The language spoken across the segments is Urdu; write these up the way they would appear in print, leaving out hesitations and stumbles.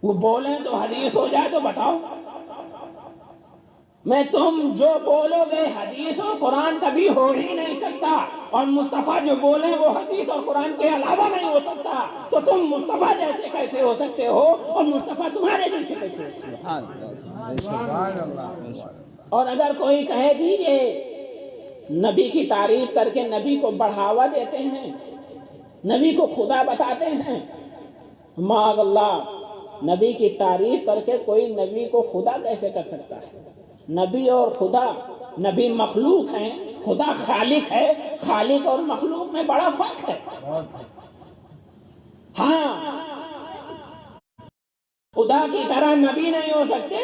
وہ بولیں تو حدیث ہو جائے تو بتاؤ. میں تم جو بولو گے حدیث اور قرآن کبھی ہو ہی نہیں سکتا، اور مصطفیٰ جو بولیں وہ حدیث اور قرآن کے علاوہ نہیں ہو سکتا. تو تم مصطفیٰ جیسے کیسے ہو سکتے ہو اور مصطفیٰ تمہارے جیسے کیسے ہو سکتے ہو؟ اور اگر کوئی کہے کہ یہ نبی کی تعریف کر کے نبی کو بڑھاوا دیتے ہیں، نبی کو خدا بتاتے ہیں، معاذ اللہ، نبی کی تعریف کر کے کوئی نبی کو خدا کیسے کر سکتا ہے؟ نبی اور خدا، نبی مخلوق ہیں، خدا خالق ہے. خالق اور مخلوق میں بڑا فرق ہے. ہاں، خدا کی طرح نبی نہیں ہو سکتے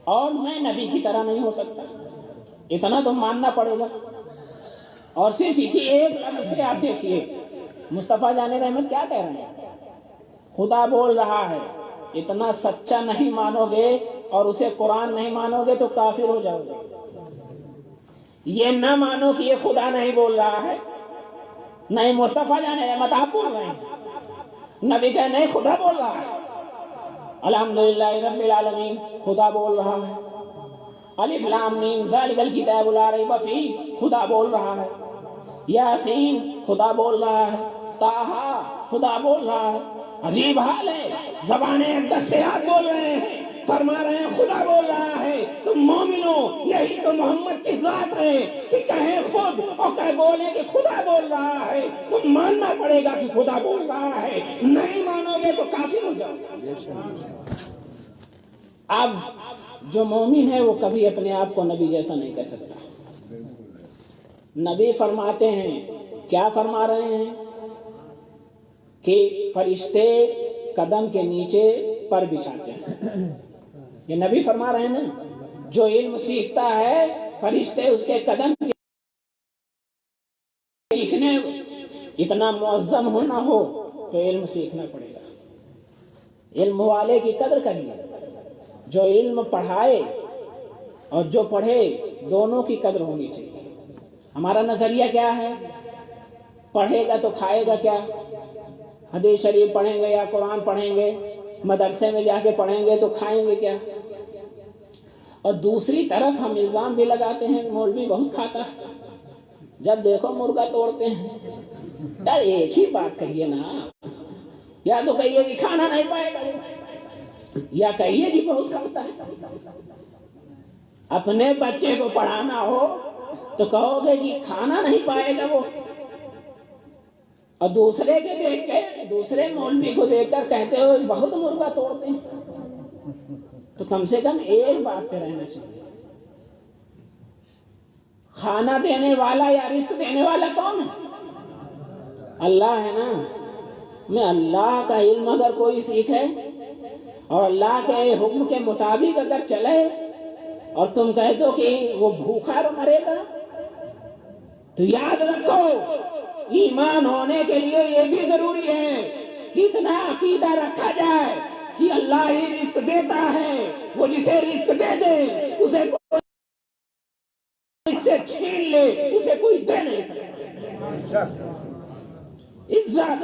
اور میں نبی کی طرح نہیں ہو سکتا، اتنا تو ماننا پڑے گا. اور صرف اسی ایک لفظ سے آپ دیکھیے مصطفیٰ جان رحمت کیا کہہ رہے ہیں. خدا بول رہا ہے، اتنا سچا نہیں مانو گے اور اسے قرآن نہیں مانو گے تو کافر ہو جاؤ گے. یہ نہ مانو کہ یہ خدا نہیں بول رہا ہے، نہیں مصطفیٰ جان رحمت آپ بول رہے ہیں، نبی کہے نہیں خدا بول رہا ہے. الحمدللہ رب العالمین، خدا بول رہا ہے. الف لام میم ذالک الکتاب لا ریب فیہ، خدا بول رہا ہے. یاسین، خدا بول رہا ہے. طٰہٰ، خدا بول رہا ہے. عجیب حال ہے، زبانیں دستیاب بول رہے ہیں، فرما رہے ہیں خدا بول رہا ہے. تم مومنو، یہی تو محمد کی ذات ہے کہ کہیں خود اور کہیں بولیں کہ خدا بول رہا ہے. تم ماننا پڑے گا کہ خدا بول رہا ہے، نہیں مانو گے تو کافر ہو جاؤ. اب جو مومن ہے وہ کبھی اپنے آپ کو نبی جیسا نہیں کہہ سکتا. نبی فرماتے ہیں، کیا فرما رہے ہیں کہ فرشتے قدم کے نیچے پر بچھاتے ہیں. یہ نبی فرما رہے ہیں نا، جو علم سیکھتا ہے فرشتے اس کے قدم کے سیکھنے، اتنا معظم ہونا ہو تو علم سیکھنا پڑے گا. علم والے کی قدر کریے. جو علم پڑھائے اور جو پڑھے دونوں کی قدر ہونی چاہیے. ہمارا نظریہ کیا ہے؟ پڑھے گا تو کھائے گا کیا؟ حدیث شریف پڑھیں گے یا قرآن پڑھیں گے، مدرسے میں جا کے پڑھیں گے تو کھائیں گے کیا؟ اور دوسری طرف ہم الزام بھی لگاتے ہیں مولوی بہت کھاتا ہے، جب دیکھو مرغا توڑتے ہیں. یار ایک ہی بات کہیے نا، یا تو کہیے کہ کھانا نہیں پائے گا، یا کہیے کہ بہت کھاتا ہے. اپنے بچے کو پڑھانا ہو تو کہو گے کہ کھانا نہیں پائے گا وہ، اور دوسرے کے دیکھ کے، دوسرے مولوی کو دیکھ کر کہتے ہو بہت مرغا توڑتے ہیں. تو کم سے کم ایک بات پہ رہنا چاہیے. کھانا دینے والا یا رزق دینے والا کون ہے؟ اللہ ہے نا. میں اللہ کا علم اگر کوئی سیکھے اور اللہ کے حکم کے مطابق اگر چلے اور تم کہہ دو کہ وہ بھوکا مرے گا، تو یاد رکھو ایمان ہونے کے لیے یہ بھی ضروری ہے کہ اتنا عقیدہ رکھا جائے کہ اللہ ہی رزق دیتا ہے. وہ جسے رزق دے دے اسے کوئی اس سے چھین لے اسے کوئی دے نہیں سکتا. عزت،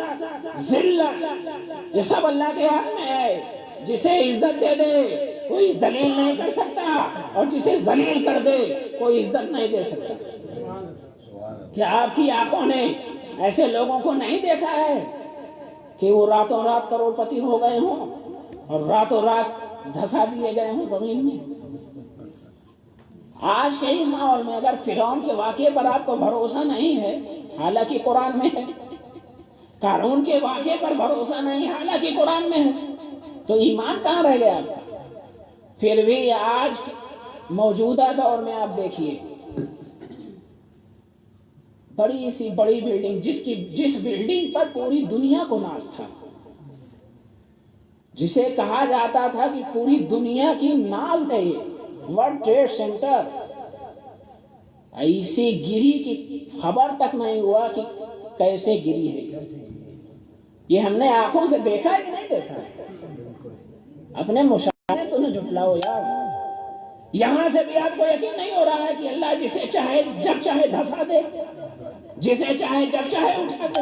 ذلت، یہ سب اللہ کے ہاتھ میں ہے. جسے عزت دے دے کوئی ذلیل نہیں کر سکتا، اور جسے ذلیل کر دے کوئی عزت نہیں دے سکتا. کیا آپ کی آنکھوں نے ایسے لوگوں کو نہیں دیکھا ہے کہ وہ راتوں رات کروڑ پتی ہو گئے ہوں اور راتوں رات دھسا دیے گئے ہوں زمین میں؟ آج کے اس ماحول میں اگر فرعون کے واقعے پر آپ کو بھروسہ نہیں ہے، حالانکہ قرآن میں ہے، قارون کے واقعے پر بھروسہ نہیں حالانکہ قرآن میں ہے، تو ایمان کہاں رہ گیا آپ کا؟ پھر بھی آج موجودہ دور میں آپ دیکھیے بڑی سی بڑی بلڈنگ، جس بلڈنگ پر پوری دنیا کو ناز تھا، جسے کہا جاتا تھا کہ پوری دنیا کی ناز ہے یہ ورلڈ ٹریڈ سینٹر، ایسی گری کی خبر تک نہیں ہوا کہ کیسے گری ہے. یہ ہم نے آنکھوں سے دیکھا ہے کہ نہیں دیکھا ہے؟ اپنے مشاہدے تو نہ جھٹلاؤ یار. یہاں سے بھی آپ کو یقین نہیں ہو رہا ہے کہ اللہ جسے چاہے جب چاہے دھسا دے، جسے چاہے جب چاہے اٹھا دے.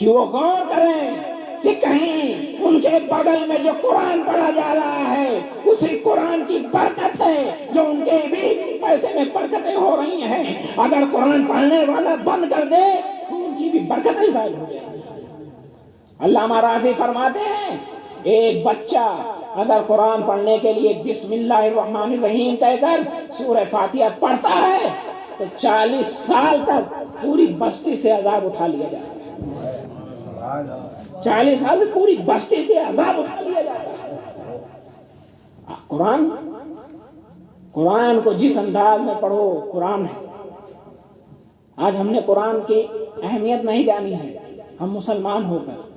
کہ وہ غور کریں کہ کہیں ان کے بغل میں جو قرآن پڑھا جا رہا ہے اسی قرآن کی برکت ہے جو ان کے بھی پیسے میں برکتیں ہو رہی ہیں. اگر قرآن پڑھنے والا بند کر دے تو ان کی بھی برکتیں ضائع ہو جائیں. علامہ راضی فرماتے ہیں ایک بچہ اگر قرآن پڑھنے کے لیے بسم اللہ الرحمن الرحیم کہہ کر سورہ فاتحہ پڑھتا ہے تو 40 سال تک پوری بستی سے عذاب اٹھا لیا جاتا ہے. 40 سال پوری بستی سے عذاب اٹھا لیا جاتا ہے. قرآن کو جس انداز میں پڑھو قرآن ہے. آج ہم نے قرآن کی اہمیت نہیں جانی ہے. ہم مسلمان ہو کر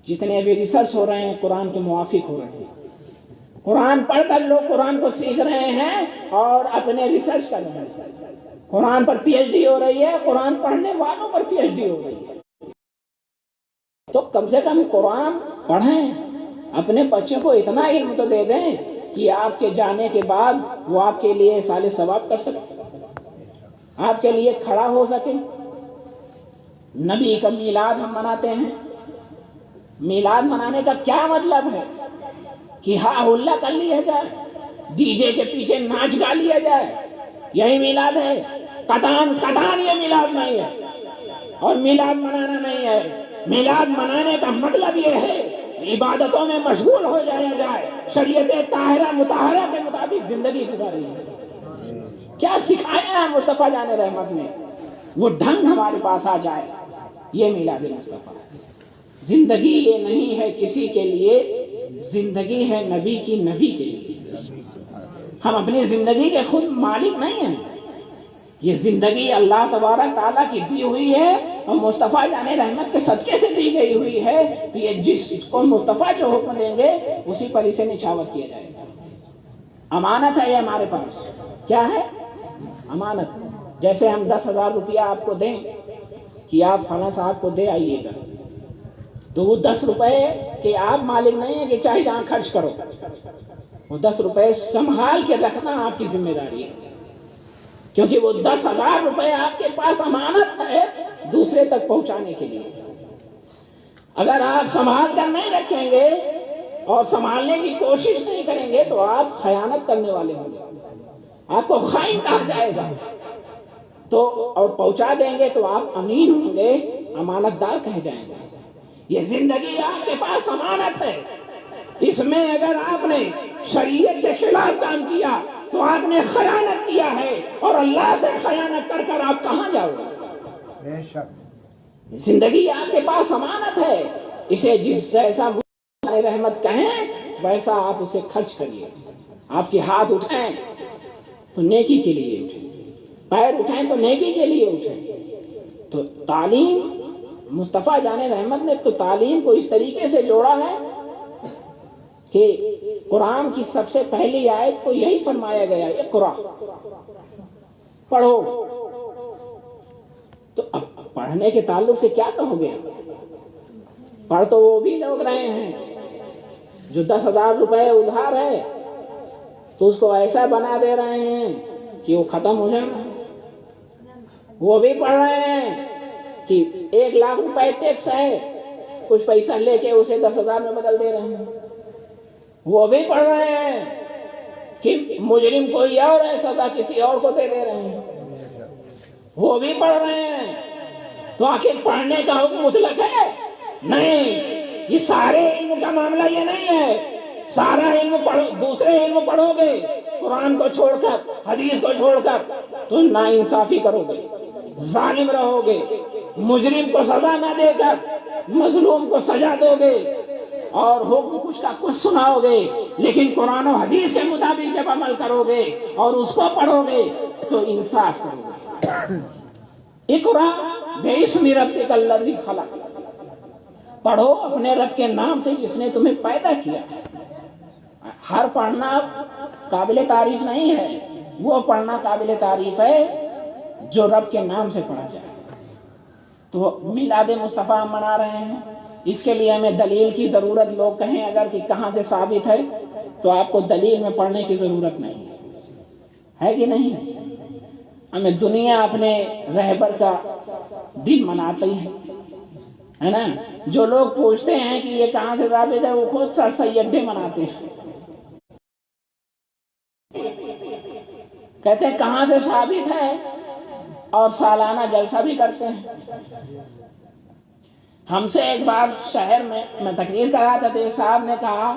جتنے بھی ریسرچ ہو رہے ہیں قرآن کے موافق ہو رہے ہیں. قرآن پڑھ کر لوگ قرآن کو سیکھ رہے ہیں اور اپنے ریسرچ کر رہے ہیں. قرآن پر پی ایچ ڈی ہو رہی ہے, قرآن پڑھنے والوں پر پی ایچ ڈی ہو رہی ہے. تو کم سے کم قرآن پڑھیں, اپنے بچوں کو اتنا علم تو دے دیں کہ آپ کے جانے کے بعد وہ آپ کے لیے سال ثواب کر سکے, آپ کے لیے کھڑا ہو سکے. نبی کا میلاد ہم مناتے ہیں. میلاد منانے کا کیا مطلب ہے کہ ہا ہلا کر لیا جائے, ڈی جے کے پیچھے ناچ گا لیا جائے, یہی میلاد ہے؟ قطعاً یہ میلاد نہیں ہے اور میلاد منانا نہیں ہے. میلاد منانے کا مطلب یہ ہے عبادتوں میں مشغول ہو جایا جائے, شریعت طاہرہ مطہرہ کے مطابق زندگی گزاری ہے. کیا سکھایا ہے مصطفیٰ جان رحمت نے, وہ ڈھنگ ہمارے پاس آ جائے. یہ میلاد مصطفیٰ ہے. زندگی یہ نہیں ہے کسی کے لیے, زندگی ہے نبی کی, نبی کے لیے. ہم اپنی زندگی کے خود مالک نہیں ہیں. یہ زندگی اللہ تبارک تعالیٰ کی دی ہوئی ہے اور مصطفیٰ جان رحمت کے صدقے سے دی گئی ہوئی ہے. تو یہ جس کو مصطفیٰ جو حکم دیں گے اسی پر اسے نچھاور کیا جائے گا. امانت ہے یہ ہمارے پاس. کیا ہے؟ امانت. جیسے ہم 10,000 روپیہ آپ کو دیں کہ آپ فلاں صاحب کو دے آئیے گا, تو وہ 10 روپے کے آپ مالک نہیں ہیں کہ چاہے جہاں خرچ کرو. وہ 10 روپے سنبھال کے رکھنا آپ کی ذمہ داری ہے, کیونکہ وہ 10,000 روپے آپ کے پاس امانت ہے دوسرے تک پہنچانے کے لیے. اگر آپ سنبھال کر نہیں رکھیں گے اور سنبھالنے کی کوشش نہیں کریں گے تو آپ خیانت کرنے والے ہوں گے, آپ کو خائن کہا جائے گا. تو اور پہنچا دیں گے تو آپ امین ہوں گے, امانت دار کہے جائیں گے. یہ زندگی آپ کے پاس امانت ہے. اس میں اگر آپ نے شریعت کے خلاف کام کیا تو آپ نے خیانت کیا ہے, اور اللہ سے خیانت کر کر آپ کہاں جاؤ گے؟ زندگی آپ کے پاس امانت ہے. اسے جس جیسا رحمت کہیں ویسا آپ اسے خرچ کریے. آپ کے ہاتھ اٹھائیں تو نیکی کے لیے اٹھیں, پیر اٹھائیں تو نیکی کے لیے اٹھیں. تو تعلیم, مصطفیٰ جان رحمت نے تو تعلیم کو اس طریقے سے جوڑا ہے کہ قرآن کی سب سے پہلی آیت کو یہی فرمایا گیا, اقرا, پڑھو. تو اب پڑھنے کے تعلق سے کیا کہو گے؟ پڑھ تو وہ بھی لوگ رہے ہیں جو 10,000 روپے ادھار ہے تو اس کو ایسا بنا دے رہے ہیں کہ وہ ختم ہو جائے. وہ بھی پڑھ رہے ہیں کہ 1 لاکھ روپے ٹیکس ہے, کچھ پیسہ لے کے اسے 10,000 میں بدل دے رہے ہیں. وہ بھی پڑھ رہے ہیں کہ مجرم کوئی اور ہے, سزا کسی اور کو دے رہے ہیں. وہ بھی پڑھ رہے ہیں. تو آخر پڑھنے کا حکم مطلق ہے؟ نہیں. یہ سارے علم کا معاملہ یہ نہیں ہے. سارا علم پڑھو, دوسرے علم پڑھو گے قرآن کو چھوڑ کر, حدیث کو چھوڑ کر, تو ناانصافی کرو گے, ظالم رہو گے, مجرم کو سزا نہ دے کر مظلوم کو سزا دو گے, اور حکم کچھ کا کچھ سناؤ گے. لیکن قرآن و حدیث کے مطابق جب عمل کرو گے اور اس کو پڑھو گے تو انصاف کرو گے. اقرا باسم ربک الذی خلق, پڑھو اپنے رب کے نام سے جس نے تمہیں پیدا کیا. ہر پڑھنا قابل تعریف نہیں ہے, وہ پڑھنا قابل تعریف ہے جو رب کے نام سے پڑھا جائے. تو میلاد مصطفیٰ ہم منا رہے ہیں. اس کے لیے ہمیں دلیل کی ضرورت, لوگ کہیں اگر کہ کہاں سے ثابت ہے, تو آپ کو دلیل میں پڑھنے کی ضرورت نہیں ہے کہ نہیں. ہمیں دنیا اپنے رہبر کا دن مناتی ہے, ہے نا. جو لوگ پوچھتے ہیں کہ یہ کہاں سے ثابت ہے وہ خود سر سیدے مناتے ہیں. کہتے ہیں کہاں سے ثابت ہے اور سالانہ جلسہ بھی کرتے ہیں. ہم سے ایک بار شہر میں تقریر کر رہا تھا تو ایک صاحب نے کہا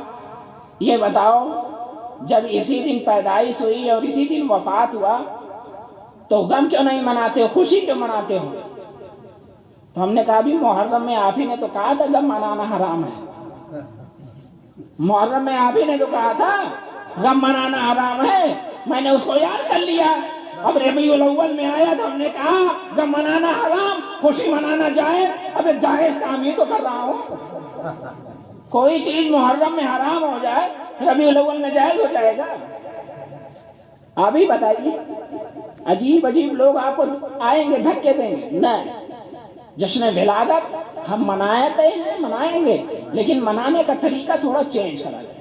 یہ بتاؤ جب اسی دن پیدائش ہوئی اور اسی دن وفات ہوا تو غم کیوں نہیں مناتے ہو, خوشی کیوں مناتے ہو؟ تو ہم نے کہا بھی محرم میں آپ ہی نے تو کہا تھا غم منانا حرام ہے. محرم میں آپ ہی نے تو کہا تھا غم منانا حرام ہے. میں نے اس کو یاد کر لیا. اب ربیع الاول میں آیا تو ہم نے کہا غم منانا حرام, خوشی منانا جائز. اب جائز کام ہی تو کر رہا ہوں. کوئی چیز محرم میں حرام ہو جائے ربیع الاول میں جائز ہو جائے گا؟ آپ ہی بتائیے. عجیب عجیب لوگ آپ کو آئیں گے دھکے دیں گے. نہیں, جشن ولادت ہم منائیں گے لیکن منانے کا طریقہ تھوڑا چینج کرا جائے.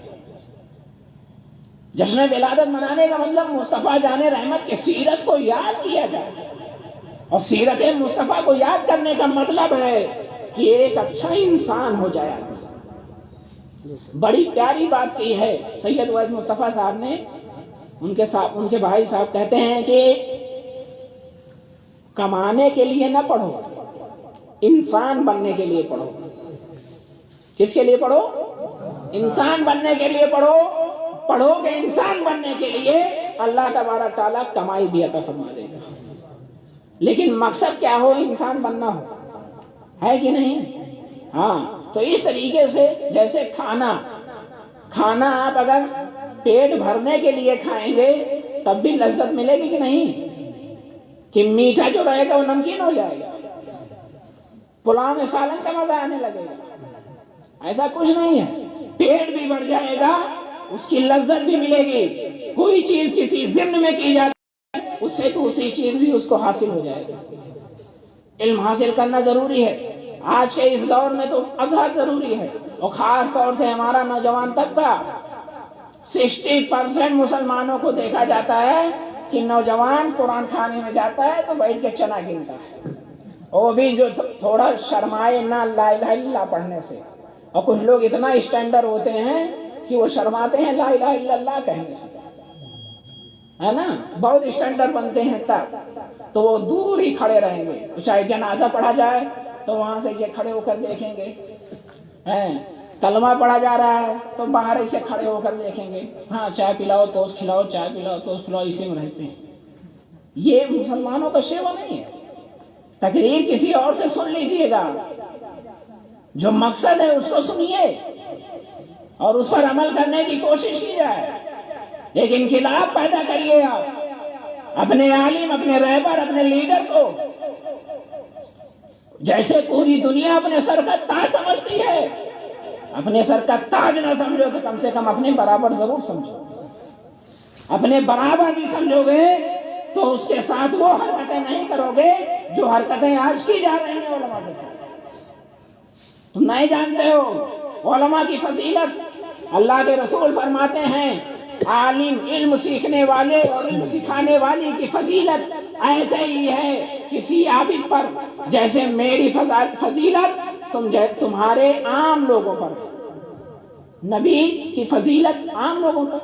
جشن ولادت منانے کا مطلب مصطفیٰ جان رحمت کی سیرت کو یاد کیا جائے, اور سیرت مصطفیٰ کو یاد کرنے کا مطلب ہے کہ ایک اچھا انسان ہو جائے. بڑی پیاری بات کی ہے سید ویس مصطفیٰ صاحب نے. ان کے بھائی صاحب کہتے ہیں کہ کمانے کے لیے نہ پڑھو, انسان بننے کے لیے پڑھو. کس کے لیے پڑھو؟ انسان بننے کے لیے پڑھو. پڑھو کہ انسان بننے کے لیے اللہ تبارک تعالیٰ کمائی بھی عطا فرما دے گا. لیکن مقصد کیا ہو؟ انسان بننا ہو, ہے کہ نہیں؟ ہاں. تو اس طریقے سے جیسے کھانا آپ اگر پیٹ بھرنے کے لیے کھائیں گے تب بھی لذت ملے گی کہ نہیں؟ کہ میٹھا جو رہے گا وہ نمکین ہو جائے گا, پلاؤ میں سالن کا مزہ آنے لگے گا. ایسا کچھ نہیں ہے. پیٹ بھی بھر جائے گا, اس کی لذت بھی ملے گی. کوئی چیز کسی ضمن میں کی جاتی ہے اس سے دوسری چیز بھی اس کو حاصل ہو جائے گا. علم حاصل کرنا ضروری ہے. آج کے اس دور میں تو ازحد ضروری ہے, اور خاص طور سے ہمارا نوجوان طبقہ 60% مسلمانوں کو دیکھا جاتا ہے کہ نوجوان قرآن خانے میں جاتا ہے تو بیٹھ کے چنا گنتا ہے, وہ بھی جو تھوڑا شرمائے نہ لا الہ الا اللہ پڑھنے سے. اور کچھ لوگ اتنا اسٹینڈرڈ ہوتے ہیں کہ وہ شرماتے ہیں لا الہ الا اللہ کہنے سے, ہے نا. بہت اسٹینڈرڈ بنتے ہیں تب تو وہ دور ہی کھڑے رہیں گے. چاہے جنازہ پڑھا جائے تو وہاں سے اسے کھڑے ہو کر دیکھیں گے, کلمہ پڑھا جا رہا ہے تو باہر اسے کھڑے ہو کر دیکھیں گے. ہاں چائے پلاؤ توست کھلاؤ, چائے پلاؤ توست کھلاؤ, اسی میں رہتے ہیں. یہ مسلمانوں کا شیوا نہیں ہے. تقریر کسی اور سے سن لیجئے گا, جو مقصد ہے اس کو سنیے اور اس پر عمل کرنے کی کوشش کی جائے. ایک انقلاب پیدا کریے آپ اپنے عالم, اپنے رہبر, اپنے لیڈر کو. جیسے پوری دنیا اپنے سر کا تاج سمجھتی ہے, اپنے سر کا تاج نہ سمجھو تو کم سے کم اپنے برابر ضرور سمجھو. اپنے برابر بھی سمجھو گے تو اس کے ساتھ وہ حرکتیں نہیں کرو گے جو حرکتیں آج کی جا رہی ہیں علماء کے ساتھ. تم نہیں جانتے ہو علماء کی فضیلت. اللہ کے رسول فرماتے ہیں عالم, علم سیکھنے والے اور علم سکھانے والی کی فضیلت ایسے ہی ہے کسی عابد پر جیسے میری فضیلت تمہارے عام لوگوں پر. نبی کی فضیلت عام لوگوں پر,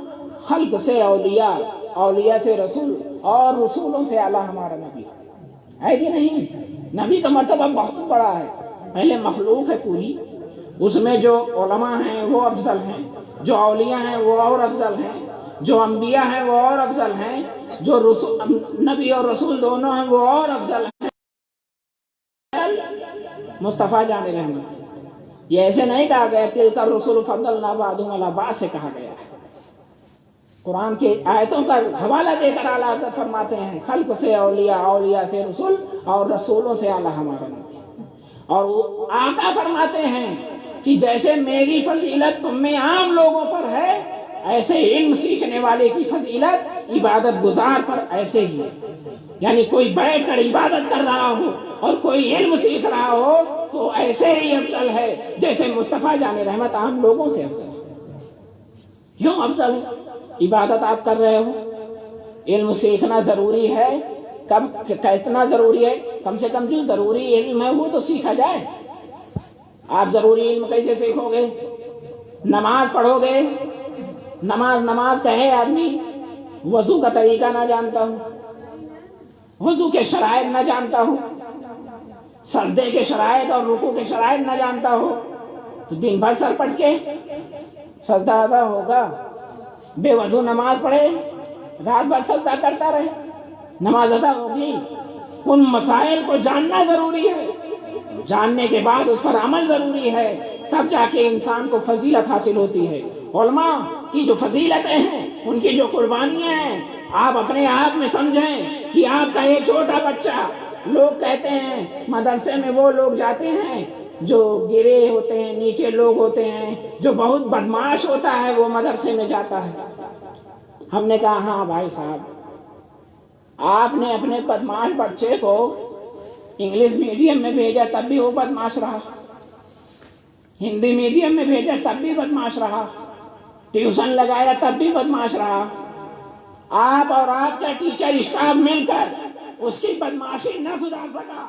خلق سے اولیاء, اولیاء سے رسول, اور رسولوں سے اعلیٰ ہمارا نبی ہے کہ نہیں؟ نبی کا مرتبہ بہت بڑا ہے. پہلے مخلوق ہے پوری, اس میں جو علماء ہیں وہ افضل ہیں, جو اولیاء ہیں وہ اور افضل ہیں, جو انبیاء ہیں وہ اور افضل ہیں, جو نبی اور رسول دونوں ہیں وہ اور افضل ہیں. مصطفیٰ جان رحمت. یہ ایسے نہیں کہا گیا تلک الرسل فضلنا بعضهم علی بعض سے کہا گیا ہے. قرآن کی آیتوں کا حوالہ دے کر اعلیٰ حضرت فرماتے ہیں خلق سے اولیاء, اولیاء سے رسول, اور رسولوں سے اعلیٰ ہمارا نبی. اور وہ آقا فرماتے ہیں کہ جیسے میری فضیلت تم میں عام لوگوں پر ہے ایسے علم سیکھنے والے کی فضیلت عبادت گزار پر ایسے ہی ہے. یعنی کوئی بیٹھ کر عبادت کر رہا ہو اور کوئی علم سیکھ رہا ہو تو ایسے ہی افضل ہے جیسے مصطفیٰ جان رحمت عام لوگوں سے افضل ہے. کیوں افضل ہے؟ عبادت آپ کر رہے ہو, علم سیکھنا ضروری ہے. کتنا ضروری ہے؟ کم سے کم جو ضروری علم ہے وہ تو سیکھا جائے. آپ ضروری علم کیسے سیکھو گے؟ نماز پڑھو گے، نماز کہے آدمی وضو کا طریقہ نہ جانتا ہوں، وضو کے شرائط نہ جانتا ہوں، سجدے کے شرائط اور رکوع کے شرائط نہ جانتا ہو، تو دن بھر سر پٹ کے سجدہ ادا ہوگا؟ بے وضو نماز پڑھے، رات بھر سجدہ کرتا رہے، نماز ادا ہوگی؟ ان مسائل کو جاننا ضروری ہے، جاننے کے بعد اس پر عمل ضروری ہے، تب جا کے انسان کو فضیلت حاصل ہوتی ہے۔ علماء کی جو فضیلتیں ہیں، ان کی جو قربانیاں ہیں، آپ اپنے آپ میں سمجھیں کہ آپ کا یہ چھوٹا بچہ، لوگ کہتے ہیں مدرسے میں وہ لوگ جاتے ہیں جو گرے ہوتے ہیں، نیچے لوگ ہوتے ہیں، جو بہت بدمعاش ہوتا ہے وہ مدرسے میں جاتا ہے۔ ہم نے کہا ہاں بھائی صاحب، آپ نے اپنے بدمعاش بچے کو انگلش میڈیم میں بھیجا تب بھی وہ بدمعاش رہا، ہندی میڈیم میں بھیجا تب بھی بدمعاش رہا، ٹیوشن لگایا تب بھی بدمعاش رہا۔ آپ اور آپ کا ٹیچر اسٹاف مل کر اس کی بدمعاشی نہ سدھار سکا۔